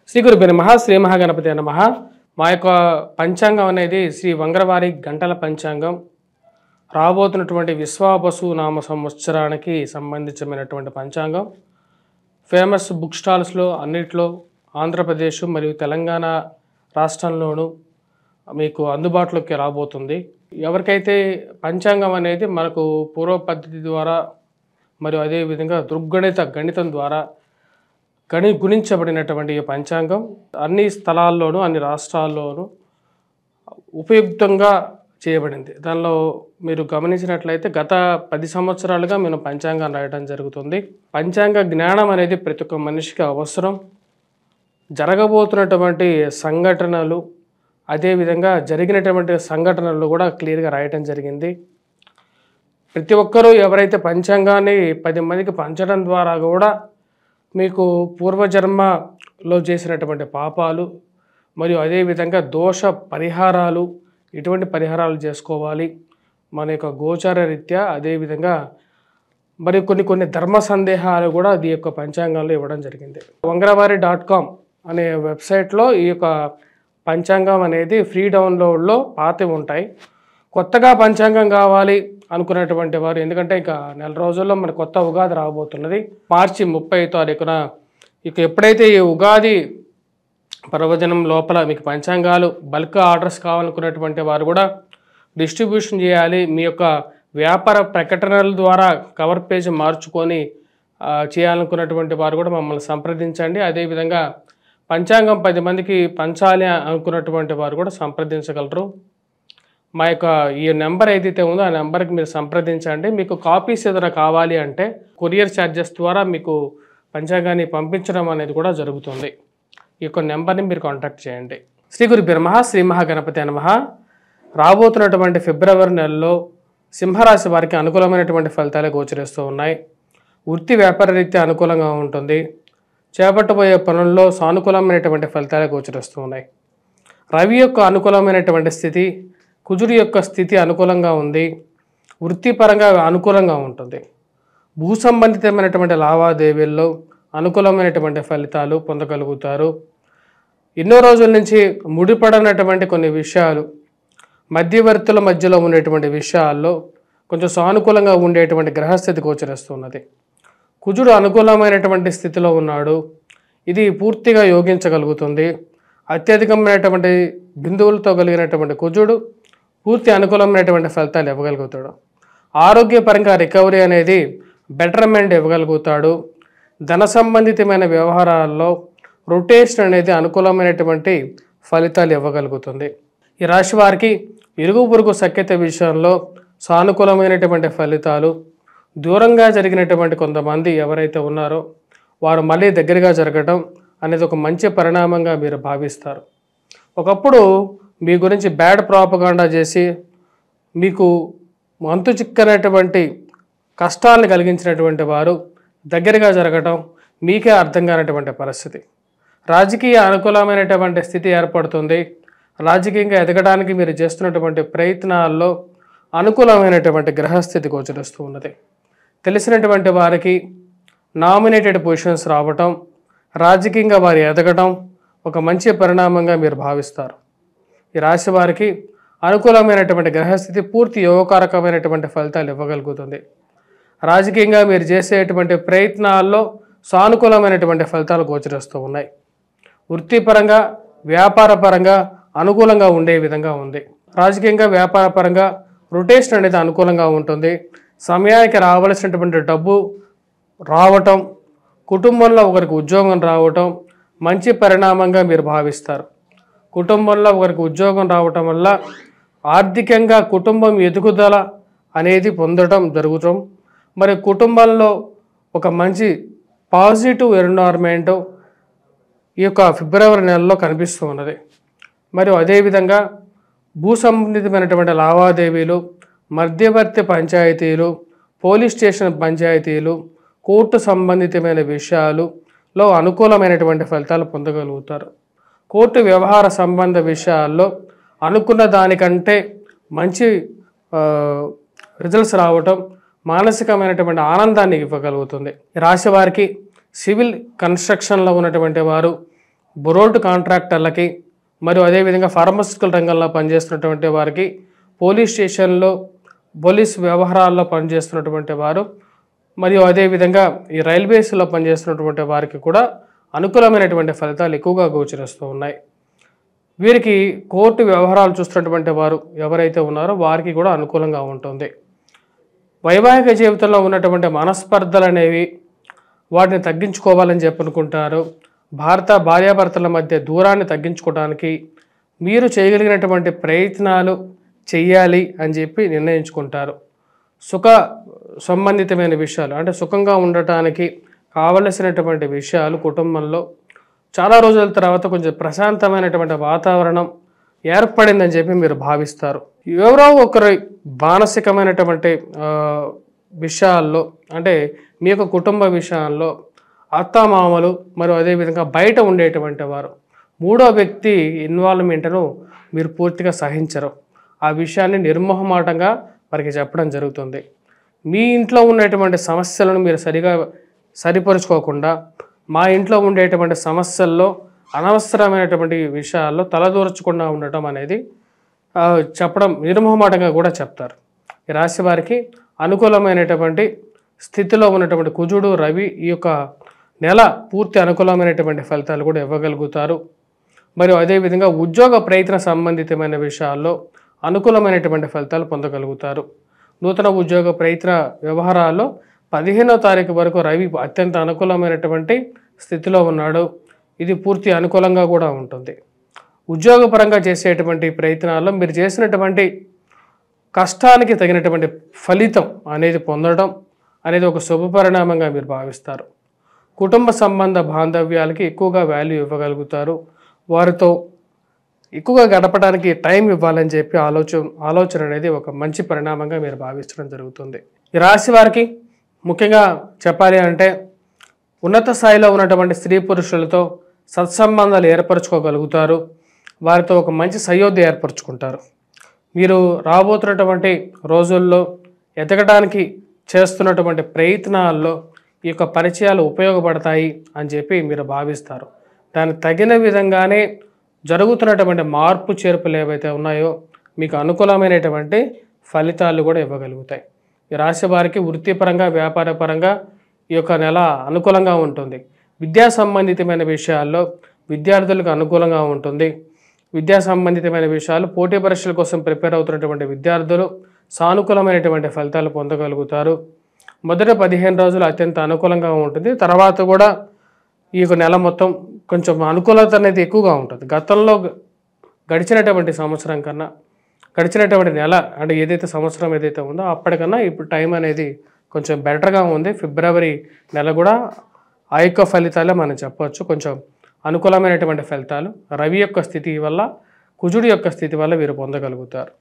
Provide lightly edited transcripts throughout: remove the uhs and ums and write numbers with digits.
శ్రీ గురుభ్యో నమః శ్రీ మహాగణపతి నమః। మా యొక్క పంచాంగం అనేది శ్రీ వంగరవారి గంటల పంచాంగం రాబోతున్నటువంటి విశ్వావసు నామ సంవత్సరానికి సంబంధించినటువంటి పంచాంగం ఫేమస్ బుక్ స్టాల్స్లో అన్నిట్లో ఆంధ్రప్రదేశ్ మరియు తెలంగాణ రాష్ట్రంలోనూ మీకు అందుబాటులోకి రాబోతుంది। ఎవరికైతే పంచాంగం అనేది మనకు పూర్వ పద్ధతి ద్వారా మరియు అదే విధంగా గణితం ద్వారా గుణించబడినటువంటి ఈ పంచాంగం అన్ని స్థలాల్లోనూ అన్ని రాష్ట్రాల్లోనూ ఉపయుక్తంగా చేయబడింది। దానిలో మీరు గమనించినట్లయితే గత 10 సంవత్సరాలుగా మేము పంచాంగం రాయడం జరుగుతుంది। పంచాంగ జ్ఞానం అనేది ప్రతి ఒక్క మనిషికి అవసరం। జరగబోతున్నటువంటి సంఘటనలు అదేవిధంగా జరిగినటువంటి సంఘటనలు కూడా క్లియర్గా రాయటం జరిగింది। ప్రతి ఒక్కరూ ఎవరైతే పంచాంగాన్ని 10 మందికి పంచడం ద్వారా కూడా మీకు పూర్వజన్మలో చేసినటువంటి పాపాలు మరియు అదేవిధంగా దోష పరిహారాలు ఇటువంటి పరిహారాలు చేసుకోవాలి మన యొక్క గోచార రీత్యా। అదేవిధంగా మరి కొన్ని ధర్మ సందేహాలు కూడా ఈ యొక్క పంచాంగంలో ఇవ్వడం జరిగింది। వంగరవారి.com అనే వెబ్సైట్లో ఈ యొక్క పంచాంగం అనేది ఫ్రీ డౌన్లోడ్లో పాతవి ఉంటాయి। కొత్తగా పంచాంగం కావాలి అనుకున్నటువంటి వారు, ఎందుకంటే ఇక నెల రోజుల్లో మన కొత్త ఉగాది రాబోతున్నది మార్చి 30 తారీఖున। ఇక ఎప్పుడైతే ఈ ఉగాది పర్వదినం లోపల మీకు పంచాంగాలు బల్క్ ఆర్డర్స్ కావాలనుకున్నటువంటి వారు కూడా డిస్ట్రిబ్యూషన్ చేయాలి, మీ యొక్క వ్యాపార ప్రకటనల ద్వారా కవర్ పేజ్ మార్చుకొని చేయాలనుకున్నటువంటి వారు కూడా మమ్మల్ని సంప్రదించండి। అదేవిధంగా పంచాంగం 10 మందికి పంచాలి అనుకున్నటువంటి వారు కూడా సంప్రదించగలరు। మా యొక్క ఈ నెంబర్ ఏదైతే ఉందో ఆ నెంబర్కి మీరు సంప్రదించండి। మీకు కాపీస్ ఏదైనా కావాలి అంటే కొరియర్ ఛార్జెస్ ద్వారా మీకు పంచాంగాన్ని పంపించడం అనేది కూడా జరుగుతుంది। ఈ యొక్క నెంబర్ని మీరు కాంటాక్ట్ చేయండి। శ్రీ గురుభ్యో నమః శ్రీ మహాగణపతి నమః। రాబోతున్నటువంటి ఫిబ్రవరి నెలలో సింహరాశి వారికి అనుకూలమైనటువంటి ఫలితాలు గోచరిస్తూ ఉన్నాయి। వృత్తి వ్యాపార రీత్యా అనుకూలంగా ఉంటుంది। చేపట్టబోయే పనుల్లో సానుకూలమైనటువంటి ఫలితాలు గోచరిస్తూ ఉన్నాయి। రవి యొక్క అనుకూలమైనటువంటి స్థితి, కుజుడి యొక్క స్థితి అనుకూలంగా ఉంది। వృత్తిపరంగా అనుకూలంగా ఉంటుంది। భూ సంబంధితమైనటువంటి లావాదేవీల్లో అనుకూలమైనటువంటి ఫలితాలు పొందగలుగుతారు। ఎన్నో రోజుల నుంచి ముడిపడినటువంటి కొన్ని విషయాలు మధ్యవర్తుల మధ్యలో ఉండేటువంటి విషయాల్లో కొంచెం సానుకూలంగా ఉండేటువంటి గ్రహస్థితి గోచరిస్తున్నది। కుజుడు అనుకూలమైనటువంటి స్థితిలో ఉన్నాడు, ఇది పూర్తిగా యోగించగలుగుతుంది। అత్యధికమైనటువంటి బిందువులతో కలిగినటువంటి కుజుడు పూర్తి అనుకూలమైనటువంటి ఫలితాలు ఇవ్వగలుగుతాడు। ఆరోగ్యపరంగా రికవరీ అనేది బెటర్మెంట్ ఇవ్వగలుగుతాడు। ధన సంబంధితమైన వ్యవహారాల్లో రొటేషన్ అనేది అనుకూలమైనటువంటి ఫలితాలు ఇవ్వగలుగుతుంది। ఈ రాశి వారికి ఇరుగు పొరుగు సఖ్యత విషయంలో సానుకూలమైనటువంటి ఫలితాలు, దూరంగా జరిగినటువంటి కొంతమంది ఎవరైతే ఉన్నారో వారు మళ్ళీ దగ్గరగా జరగడం అనేది ఒక మంచి పరిణామంగా మీరు భావిస్తారు। ఒకప్పుడు మీ గురించి బ్యాడ్ ప్రాపగాండా చేసి మీకు అంతు చిక్కనటువంటి కష్టాలను కలిగించినటువంటి వారు దగ్గరగా జరగడం మీకే అర్థం కానటువంటి పరిస్థితి। రాజకీయ అనుకూలమైనటువంటి స్థితి ఏర్పడుతుంది। రాజకీయంగా ఎదగడానికి మీరు చేస్తున్నటువంటి ప్రయత్నాల్లో అనుకూలమైనటువంటి గ్రహస్థితి గోచరిస్తూ ఉన్నది। తెలిసినటువంటి వారికి నామినేటెడ్ పొజిషన్స్ రావటం, రాజకీయంగా వారు ఎదగడం ఒక మంచి పరిణామంగా మీరు భావిస్తారు। ఈ రాశి వారికి అనుకూలమైనటువంటి గ్రహస్థితి పూర్తి యోగకారకమైనటువంటి ఫలితాలు ఇవ్వగలుగుతుంది। రాజకీయంగా మీరు చేసేటువంటి ప్రయత్నాల్లో సానుకూలమైనటువంటి ఫలితాలు గోచరిస్తూ ఉన్నాయి। వృత్తిపరంగా వ్యాపారపరంగా అనుకూలంగా ఉండే విధంగా ఉంది। రాజకీయంగా వ్యాపారపరంగా రొటేషన్ అనేది అనుకూలంగా ఉంటుంది। సమయానికి రావాల్సినటువంటి డబ్బు రావటం, కుటుంబంలో ఒకరికి ఉద్యోగం రావటం మంచి పరిణామంగా మీరు భావిస్తారు। కుటుంబంలో ఒకరికి ఉద్యోగం రావటం వల్ల ఆర్థికంగా కుటుంబం ఎదుగుదల అనేది పొందడం జరుగుతాం। మరి కుటుంబంలో ఒక మంచి పాజిటివ్ ఎన్విరాన్మెంట్ ఈ యొక్క ఫిబ్రవరి నెలలో కనిపిస్తూ ఉన్నది। మరియు అదేవిధంగా భూ సంబంధితమైనటువంటి లావాదేవీలు, మధ్యవర్తి పంచాయతీలు, పోలీస్ స్టేషన్ పంచాయతీలు, కోర్టు సంబంధితమైన విషయాలలో అనుకూలమైనటువంటి ఫలితాలు పొందగలుగుతారు। కోర్టు వ్యవహార సంబంధ విషయాల్లో అనుకున్న దానికంటే మంచి రిజల్ట్స్ రావటం మానసికమైనటువంటి ఆనందాన్ని ఇవ్వగలుగుతుంది। రాశి వారికి సివిల్ కన్స్ట్రక్షన్లో ఉన్నటువంటి వారు, బొరోటు కాంట్రాక్టర్లకి మరియు అదేవిధంగా ఫార్మస్యూటికల్ రంగంలో పనిచేస్తున్నటువంటి వారికి, పోలీస్ స్టేషన్లో పోలీస్ వ్యవహారాల్లో పనిచేస్తున్నటువంటి వారు, మరియు అదేవిధంగా ఈ రైల్వేస్లో పనిచేస్తున్నటువంటి వారికి కూడా అనుకూలమైనటువంటి ఫలితాలు ఎక్కువగా గోచరిస్తూ ఉన్నాయి. వీరికి కోర్టు వ్యవహారాలు చూస్తున్నటువంటి వారు ఎవరైతే ఉన్నారో వారికి కూడా అనుకూలంగా ఉంటుంది. వైవాహిక జీవితంలో ఉన్నటువంటి మనస్పర్ధలు అనేవి వాటిని తగ్గించుకోవాలని చెప్పి అనుకుంటారు. భార్యాభర్తల మధ్య దూరాన్ని తగ్గించుకోవడానికి మీరు చేయగలిగినటువంటి ప్రయత్నాలు చెయ్యాలి అని చెప్పి నిర్ణయించుకుంటారు. సుఖ సంబంధితమైన విషయాలు అంటే సుఖంగా ఉండటానికి కావలసినటువంటి విషయాలు కుటుంబంలో చాలా రోజుల తర్వాత కొంచెం ప్రశాంతమైనటువంటి వాతావరణం ఏర్పడిందని చెప్పి మీరు భావిస్తారు. ఎవరో ఒకరి మానసికమైనటువంటి విషయాల్లో అంటే మీ యొక్క కుటుంబ విషయాల్లో అత్తామామలు మరియు అదేవిధంగా బయట ఉండేటువంటి వారు మూడో వ్యక్తి ఇన్వాల్వ్మెంట్ను మీరు పూర్తిగా సహించరు. ఆ విషయాన్ని నిర్మోహమాటంగా వారికి చెప్పడం జరుగుతుంది. మీ ఇంట్లో ఉన్నటువంటి సమస్యలను మీరు సరిపరుచుకోకుండా మా ఇంట్లో ఉండేటువంటి సమస్యల్లో అనవసరమైనటువంటి విషయాల్లో తలదూర్చకుండా ఉండటం అనేది చెప్పడం నిర్మోహమాటంగా కూడా చెప్తారు. ఈ రాశి వారికి అనుకూలమైనటువంటి స్థితిలో ఉన్నటువంటి కుజుడు రవి ఈ యొక్క నెల పూర్తి అనుకూలమైనటువంటి ఫలితాలు కూడా ఇవ్వగలుగుతారు. మరియు అదేవిధంగా ఉద్యోగ ప్రయత్న సంబంధితమైన విషయాల్లో అనుకూలమైనటువంటి ఫలితాలు పొందగలుగుతారు. నూతన ఉద్యోగ ప్రయత్న వ్యవహారాల్లో 15వ తారీఖు వరకు రవి అత్యంత అనుకూలమైనటువంటి స్థితిలో ఉన్నాడు. ఇది పూర్తి అనుకూలంగా కూడా ఉంటుంది. ఉద్యోగపరంగా చేసేటువంటి ప్రయత్నాల్లో మీరు చేసినటువంటి కష్టానికి తగినటువంటి ఫలితం అనేది పొందడం అనేది ఒక శుభపరిణామంగా మీరు భావిస్తారు. కుటుంబ సంబంధ బాంధవ్యాలకి ఎక్కువగా వాల్యూ ఇవ్వగలుగుతారు. వారితో ఎక్కువగా గడపడానికి టైం ఇవ్వాలని చెప్పి ఆలోచన అనేది ఒక మంచి పరిణామంగా మీరు భావించడం జరుగుతుంది. ఈ రాశి వారికి ముఖ్యంగా చెప్పాలి అంటే ఉన్నత స్థాయిలో ఉన్నటువంటి స్త్రీ పురుషులతో సత్సంబంధాలు ఏర్పరచుకోగలుగుతారు. వారితో ఒక మంచి సయోధ్య ఏర్పరచుకుంటారు. మీరు రాబోతున్నటువంటి రోజుల్లో ఎదగడానికి చేస్తున్నటువంటి ప్రయత్నాల్లో ఈ యొక్క పరిచయాలు ఉపయోగపడతాయి అని చెప్పి మీరు భావిస్తారు. దానికి తగిన విధంగానే జరుగుతున్నటువంటి మార్పు చేర్పులు ఏవైతే ఉన్నాయో మీకు అనుకూలమైనటువంటి ఫలితాలు కూడా ఇవ్వగలుగుతాయి. ఈ రాశి వారికి వృత్తిపరంగా వ్యాపారపరంగా ఈ యొక్క నెల అనుకూలంగా ఉంటుంది. విద్యా సంబంధితమైన విషయాల్లో విద్యార్థులకు అనుకూలంగా ఉంటుంది. విద్యా సంబంధితమైన విషయాలు పోటీ పరీక్షల కోసం ప్రిపేర్ అవుతున్నటువంటి విద్యార్థులు సానుకూలమైనటువంటి ఫలితాలు పొందగలుగుతారు. మొదటి 15 రోజులు అత్యంత అనుకూలంగా ఉంటుంది. తర్వాత కూడా ఈ యొక్క నెల మొత్తం కొంచెం అనుకూలత అనేది ఎక్కువగా ఉంటుంది. గతంలో గడిచినటువంటి సంవత్సరం కన్నా గడిచినటువంటి నెల అంటే ఏదైతే సంవత్సరం ఏదైతే ఉందో అప్పటికన్నా ఇప్పుడు టైం అనేది కొంచెం బెటర్గా ఉంది. ఫిబ్రవరి నెల కూడా ఆ యొక్క ఫలితాలే మనం చెప్పవచ్చు. కొంచెం అనుకూలమైనటువంటి ఫలితాలు రవి యొక్క స్థితి వల్ల కుజుడి యొక్క స్థితి వల్ల వీరు పొందగలుగుతారు.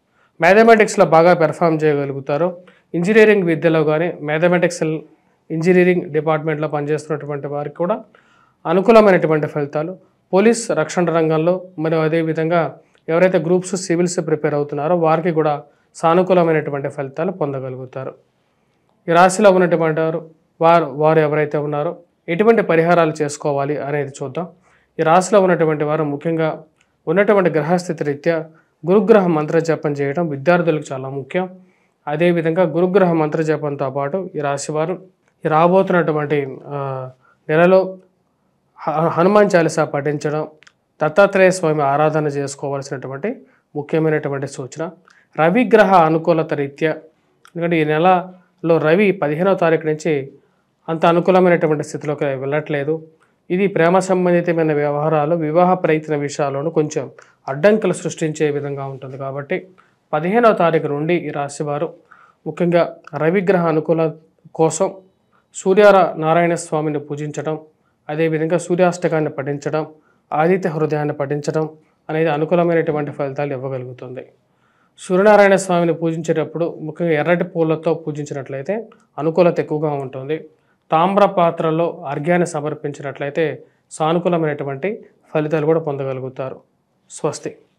మ్యాథమెటిక్స్లో బాగా పెర్ఫామ్ చేయగలుగుతారు. ఇంజనీరింగ్ విద్యలో కానీ మ్యాథమెటిక్స్ ఇంజనీరింగ్ డిపార్ట్మెంట్లో పనిచేస్తున్నటువంటి వారికి కూడా అనుకూలమైనటువంటి ఫలితాలు. పోలీస్ రక్షణ రంగంలో మరియు అదేవిధంగా ఎవరైతే గ్రూప్స్ సివిల్స్ ప్రిపేర్ అవుతున్నారో వారికి కూడా సానుకూలమైనటువంటి ఫలితాలు పొందగలుగుతారు. ఈ రాశిలో ఉన్నటువంటి వారు ఎవరైతే ఉన్నారో ఎటువంటి పరిహారాలు చేసుకోవాలి అనేది చూద్దాం. ఈ రాశిలో ఉన్నటువంటి వారు ముఖ్యంగా ఉన్నటువంటి గ్రహస్థితి రీత్యా గురుగ్రహ మంత్ర జపం చేయడం విద్యార్థులకు చాలా ముఖ్యం. అదేవిధంగా గురుగ్రహ మంత్ర జపంతో పాటు ఈ రాశి వారు ఈ రాబోతున్నటువంటి నెలలో హనుమాన్ చాలీసా పఠించడం, దత్తాత్రేయ స్వామి ఆరాధన చేసుకోవాల్సినటువంటి ముఖ్యమైనటువంటి సూచన. రవిగ్రహ అనుకూలత రీత్యా ఎందుకంటే ఈ నెలలో రవి 15వ తారీఖు నుంచి అంత అనుకూలమైనటువంటి స్థితిలోకి వెళ్ళట్లేదు. ఇది ప్రేమ సంబంధితమైన వ్యవహారాలు వివాహ ప్రయత్న విషయాలను కొంచెం అడ్డంకులు సృష్టించే విధంగా ఉంటుంది. కాబట్టి 15వ తారీఖు నుండి ఈ రాశివారు ముఖ్యంగా రవిగ్రహ అనుకూల కోసం నారాయణ స్వామిని పూజించడం, అదేవిధంగా సూర్యాష్టకాన్ని పఠించడం, ఆదిత్య హృదయాన్ని పఠించడం అనేది అనుకూలమైనటువంటి ఫలితాలు ఇవ్వగలుగుతుంది. సూర్యనారాయణ స్వామిని పూజించేటప్పుడు ముఖ్యంగా ఎర్రటి పూలతో పూజించినట్లయితే అనుకూలత ఎక్కువగా ఉంటుంది. తామ్ర పాత్రలో అర్ఘ్యాన్ని సమర్పించినట్లయితే సానుకూలమైనటువంటి ఫలితాలు కూడా పొందగలుగుతారు. స్వస్తి.